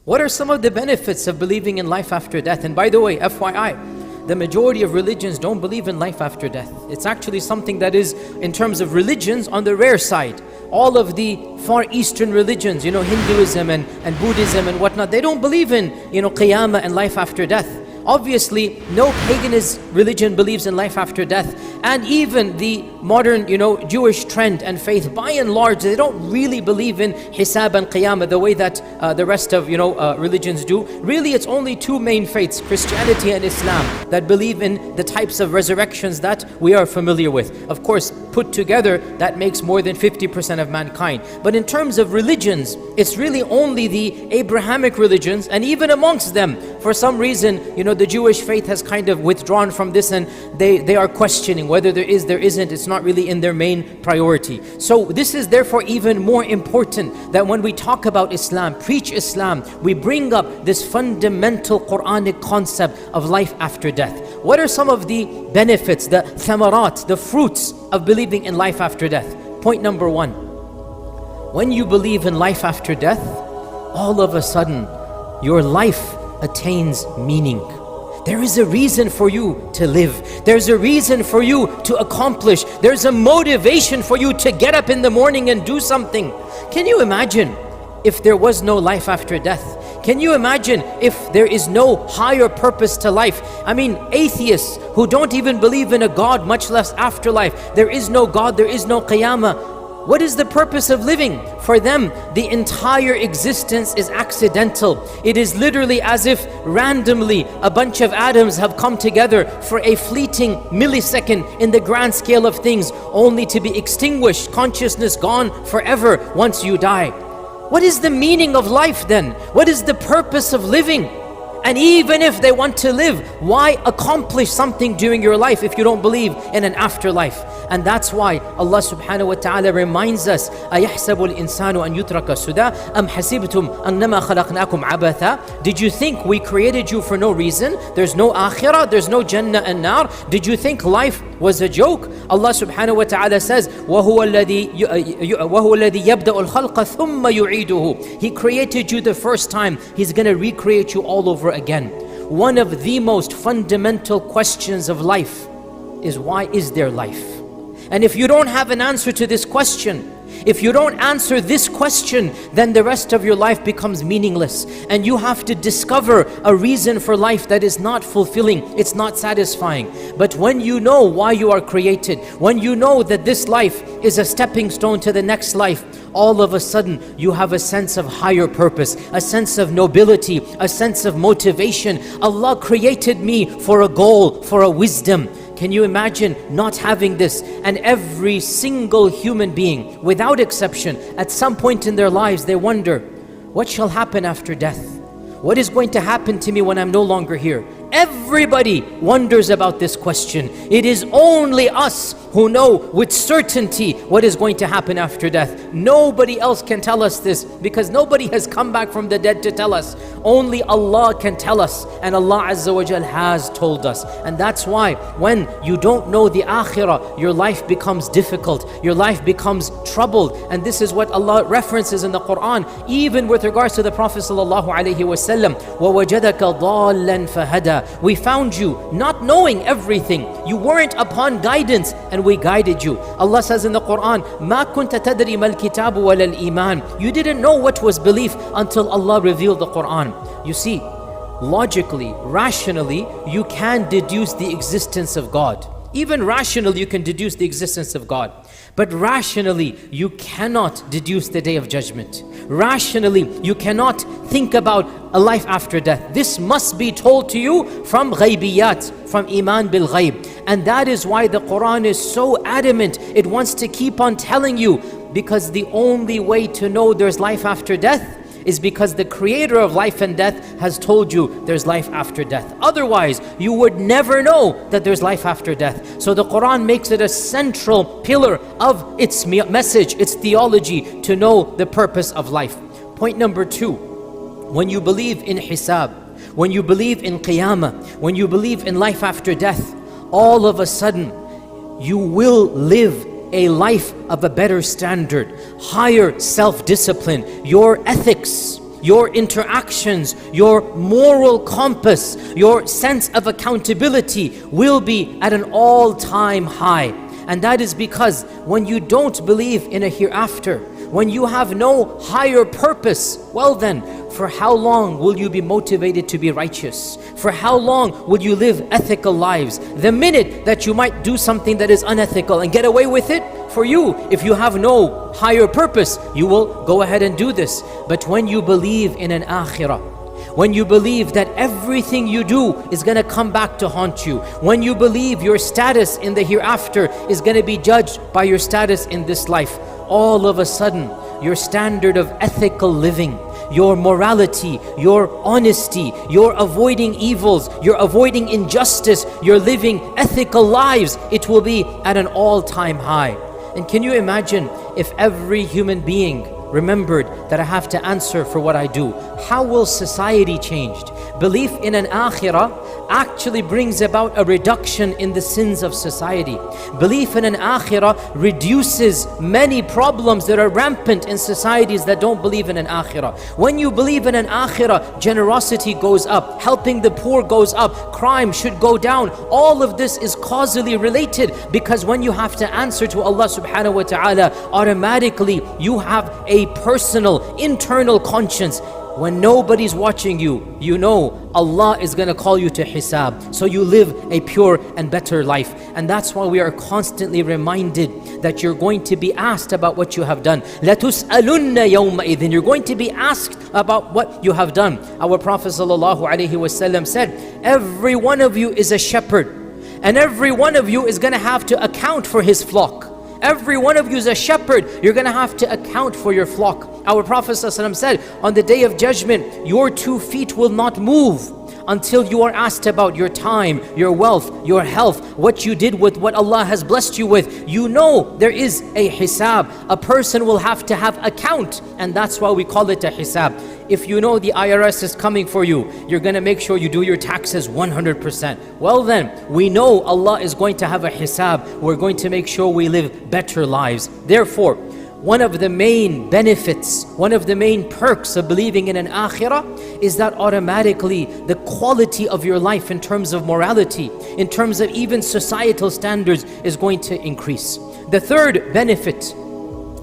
What are some of the benefits of believing in life after death? And by the way, FYI, the majority of religions don't believe in life after death. It's actually something that is, in terms of religions, on the rare side. All of the Far Eastern religions, Hinduism and Buddhism and whatnot, they don't believe in, Qiyamah and life after death. Obviously, no paganist religion believes in life after death. And even the modern, Jewish trend and faith, by and large, they don't really believe in Hisab and Qiyamah the way that the rest of, religions do. Really, it's only two main faiths, Christianity and Islam, that believe in the types of resurrections that we are familiar with. Of course, put together, that makes more than 50% of mankind. But in terms of religions, it's really only the Abrahamic religions, and even amongst them, for some reason, the Jewish faith has kind of withdrawn from this, and they are questioning whether there is, there isn't. It's not really in their main priority. So this is therefore even more important, that when we talk about Islam, preach Islam, we bring up this fundamental Quranic concept of life after death. What are some of the benefits, the thamarat, the fruits of believing in life after death? Point number one, when you believe in life after death, all of a sudden your life attains meaning. There is a reason for you to live. There's a reason for you to accomplish. There's a motivation for you to get up in the morning and do something. Can you imagine if there was no life after death? Can you imagine if there is no higher purpose to life? I mean, atheists who don't even believe in a God, much less afterlife. There is no God, there is no Qiyamah. What is the purpose of living? For them, the entire existence is accidental. It is literally as if randomly a bunch of atoms have come together for a fleeting millisecond in the grand scale of things, only to be extinguished, consciousness gone forever once you die. What is the meaning of life then? What is the purpose of living? And even if they want to live, why accomplish something during your life if you don't believe in an afterlife? And that's why Allah subhanahu wa ta'ala reminds us, أَيَحْسَبُ الْإِنسَانُ أَن يُتْرَكَ سُدًى أَمْ حَسِبْتُمْ أَنَّمَا خَلَقْنَاكُمْ عَبَثًا. Did you think we created you for no reason? There's no akhirah, there's no jannah and nar. Did you think life was a joke? Allah subhanahu wa ta'ala says, وَهُوَ الَّذِي يَبْدَأُ الْخَلْقَ ثُمَّ يُعِيدُهُ. He created you the first time, He's going to recreate you all over again. One of the most fundamental questions of life is, why is there life? And if you don't have an answer to this question, if you don't answer this question, then the rest of your life becomes meaningless. And you have to discover a reason for life that is not fulfilling, it's not satisfying. But when you know why you are created, when you know that this life is a stepping stone to the next life, all of a sudden you have a sense of higher purpose, a sense of nobility, a sense of motivation. Allah created me for a goal, for a wisdom. Can you imagine not having this? And every single human being, without exception, at some point in their lives, they wonder, what shall happen after death? What is going to happen to me when I'm no longer here? Everybody wonders about this question. It is only us who know with certainty what is going to happen after death. Nobody else can tell us this, because nobody has come back from the dead to tell us. Only Allah can tell us, and Allah Azza wa Jal has told us. And that's why when you don't know the akhirah, your life becomes difficult, your life becomes troubled. And this is what Allah references in the Quran, even with regards to the Prophet sallallahu alaihi wasallam. وَوَجَدَكَ ضَالًّا فَهَدَى. We found you not knowing everything. You weren't upon guidance, and we guided you. Allah says in the Quran, مَا كُنْتَ تَدْرِي مَا الْكِتَابُ وَلَا الْإِيمَانُ. You didn't know what was belief until Allah revealed the Quran. You see, logically, rationally, you can deduce the existence of God. Even rationally, you can deduce the existence of God. But rationally, you cannot deduce the Day of Judgment. Rationally, you cannot think about a life after death. This must be told to you from ghaibiyat, from iman bil ghaib. And that is why the Quran is so adamant. It wants to keep on telling you, because the only way to know there's life after death is because the creator of life and death has told you there's life after death. Otherwise, you would never know that there's life after death. So the Quran makes it a central pillar of its message, its theology, to know the purpose of life. Point number two, when you believe in Hisab, when you believe in Qiyamah, when you believe in life after death, all of a sudden you will live a life of a better standard, higher self-discipline. Your ethics, your interactions, your moral compass, your sense of accountability will be at an all-time high. And that is because when you don't believe in a hereafter, when you have no higher purpose, well then, for how long will you be motivated to be righteous? For how long will you live ethical lives? The minute that you might do something that is unethical and get away with it, for you, if you have no higher purpose, you will go ahead and do this. But when you believe in an akhirah, when you believe that everything you do is going to come back to haunt you, when you believe your status in the hereafter is going to be judged by your status in this life, all of a sudden, your standard of ethical living, your morality, your honesty, you're avoiding evils, you're avoiding injustice, you're living ethical lives, it will be at an all-time high. And can you imagine if every human being remembered that I have to answer for what I do? How will society change? Belief in an akhirah actually brings about a reduction in the sins of society. Belief in an akhirah reduces many problems that are rampant in societies that don't believe in an akhirah. When you believe in an akhirah, generosity goes up, helping the poor goes up, crime should go down. All of this is causally related, because when you have to answer to Allah subhanahu wa ta'ala, automatically you have a personal, internal conscience. When nobody's watching you, you know Allah is going to call you to Hisab. So you live a pure and better life. And that's why we are constantly reminded that you're going to be asked about what you have done. لَتُسْأَلُنَّ يَوْمَئِذٍ. You're going to be asked about what you have done. Our Prophet ﷺ said, every one of you is a shepherd, and every one of you is going to have to account for his flock. Every one of you is a shepherd. You're going to have to account for your flock. Our Prophet ﷺ said, on the day of judgment, your 2 feet will not move until you are asked about your time, your wealth, your health, what you did with what Allah has blessed you with. You know there is a hisab. A person will have to have account, and that's why we call it a hisab. If you know the IRS is coming for you, you're going to make sure you do your taxes 100%. Well then, we know Allah is going to have a hisab. We're going to make sure we live better lives. Therefore, one of the main benefits, one of the main perks of believing in an akhirah is that automatically the quality of your life in terms of morality, in terms of even societal standards, is going to increase. The third benefit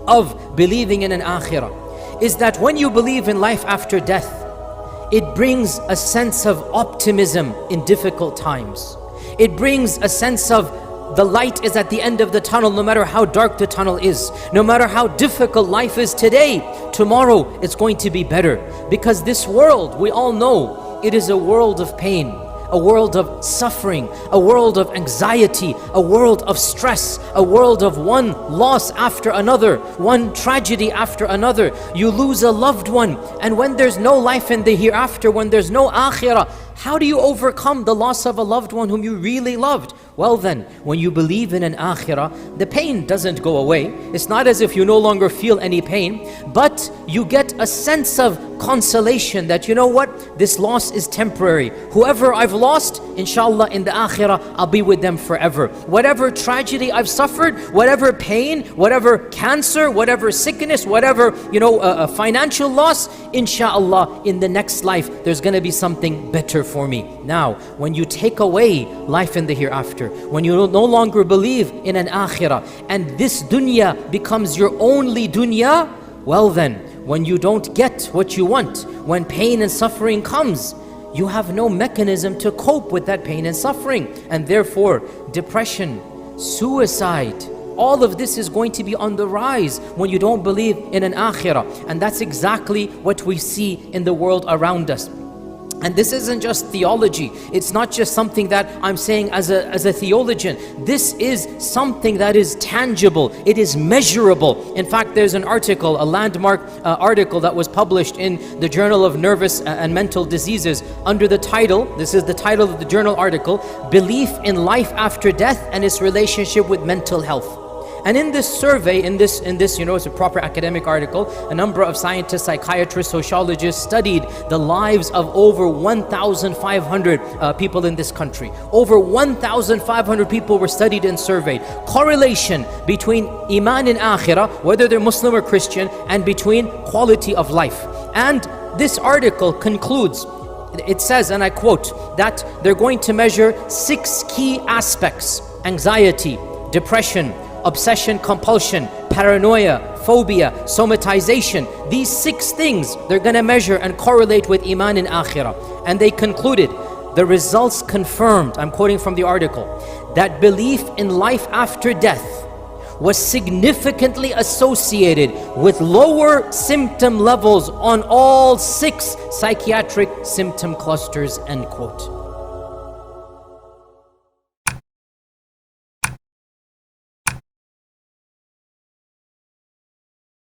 of believing in an akhirah is that when you believe in life after death, it brings a sense of optimism in difficult times. It brings a sense of the light is at the end of the tunnel, no matter how dark the tunnel is. No matter how difficult life is today, tomorrow it's going to be better. Because this world, we all know, it is a world of pain, a world of suffering, a world of anxiety, a world of stress, a world of one loss after another, one tragedy after another. You lose a loved one, and when there's no life in the hereafter, when there's no akhirah, how do you overcome the loss of a loved one whom you really loved? Well then, when you believe in an akhirah, the pain doesn't go away. It's not as if you no longer feel any pain, but you get a sense of consolation that, you know what, this loss is temporary. Whoever I've lost, inshallah, in the akhirah, I'll be with them forever. Whatever tragedy I've suffered, whatever pain, whatever cancer, whatever sickness, whatever, financial loss, inshallah, in the next life, there's going to be something better for me. Now, when you take away life in the hereafter, when you no longer believe in an akhirah, and this dunya becomes your only dunya, well then, when you don't get what you want, when pain and suffering comes, you have no mechanism to cope with that pain and suffering. And therefore, depression, suicide, all of this is going to be on the rise when you don't believe in an akhirah. And that's exactly what we see in the world around us. And this isn't just theology. It's not just something that I'm saying as a theologian. This is something that is tangible. It is measurable. In fact, there's an article, a landmark article that was published in the Journal of Nervous and Mental Diseases under the title, this is the title of the journal article, Belief in Life After Death and Its Relationship with Mental Health. And in this survey, in this, it's a proper academic article, a number of scientists, psychiatrists, sociologists studied the lives of over 1,500 people in this country. Over 1,500 people were studied and surveyed. Correlation between Iman and Akhirah, whether they're Muslim or Christian, and between quality of life. And this article concludes, it says, and I quote, that they're going to measure 6 key aspects: anxiety, depression, obsession, compulsion, paranoia, phobia, somatization. These 6 things they're going to measure and correlate with Iman in Akhirah. And they concluded, the results confirmed, I'm quoting from the article, that belief in life after death was significantly associated with lower symptom levels on all 6 psychiatric symptom clusters, end quote.